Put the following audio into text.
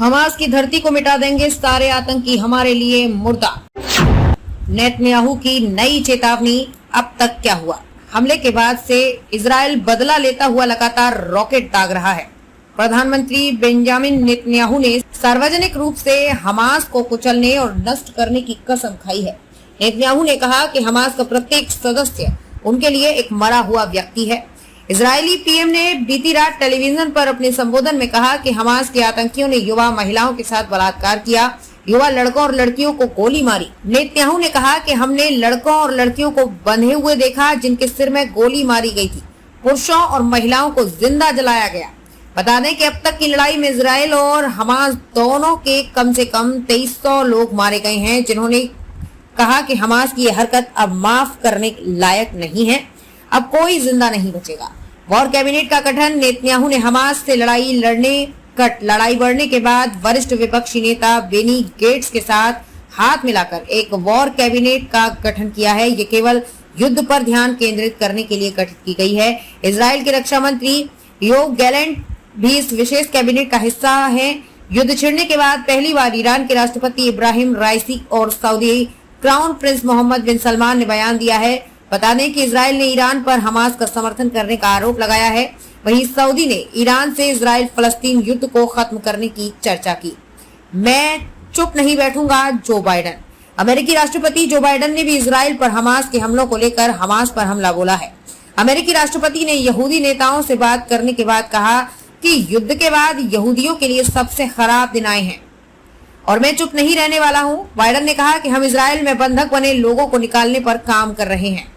Hamas की धरती को मिटा देंगे सारे आतंकी, हमारे लिए मुर्दा। नेतन्याहू की नई चेतावनी, अब तक क्या हुआ? हमले के बाद से इजराइल बदला लेता हुआ लगातार रॉकेट दाग रहा है। प्रधानमंत्री बेंजामिन नेतन्याहू ने सार्वजनिक रूप से हमास को कुचलने और नष्ट करने की कसम खाई है। नेतन्याहू ने कहा कि हमास का प्रत्येक सदस्य उनके लिए एक मरा हुआ व्यक्ति है। इजरायली पीएम ने बीती रात टेलीविजन पर अपने संबोधन में कहा कि हमास के आतंकियों ने युवा महिलाओं के साथ बलात्कार किया, युवा लड़कों और लड़कियों को गोली मारी। नेतन्याहू ने कहा कि हमने लड़कों और लड़कियों को बंधे हुए देखा जिनके सिर में गोली मारी गई थी। पुरुषों और महिलाओं को जिंदा जलाया गया। बता दें कि अब तक की लड़ाई में इजराइल और हमास दोनों के कम से कम 2300 लोग मारे गए हैं, जिन्होंने कहा कि हमास की यह हरकत अब माफ करने लायक नहीं है, अब कोई जिंदा नहीं बचेगा। वॉर कैबिनेट का गठन, नेतन्याहू ने हमास से लड़ाई बढ़ने के बाद वरिष्ठ विपक्षी नेता बेनी गेट्स के साथ हाथ मिलाकर एक वॉर कैबिनेट का गठन किया है। ये केवल युद्ध पर ध्यान केंद्रित करने के लिए गठित की गई है। इजराइल के रक्षा मंत्री योव गैलेंट भी इस विशेष कैबिनेट का हिस्सा है। युद्ध छिड़ने के बाद पहली बार ईरान के राष्ट्रपति इब्राहिम राइसी और सऊदी क्राउन प्रिंस मोहम्मद बिन सलमान ने बयान दिया है। बता दें कि इजराइल ने ईरान पर हमास का समर्थन करने का आरोप लगाया है। वहीं सऊदी ने ईरान से इजराइल फलस्तीन युद्ध को खत्म करने की चर्चा की। मैं चुप नहीं बैठूंगा, जो बाइडन। अमेरिकी राष्ट्रपति जो बाइडन ने भी इजराइल पर हमास के हमलों को लेकर हमास पर हमला बोला है। अमेरिकी राष्ट्रपति ने यहूदी नेताओं से बात करने के बाद कहा कि युद्ध के बाद यहूदियों के लिए सबसे खराब दिन आए हैं और मैं चुप नहीं रहने वाला हूं। बाइडन ने कहा कि हम इजराइल में बंधक बने लोगों को निकालने पर काम कर रहे हैं।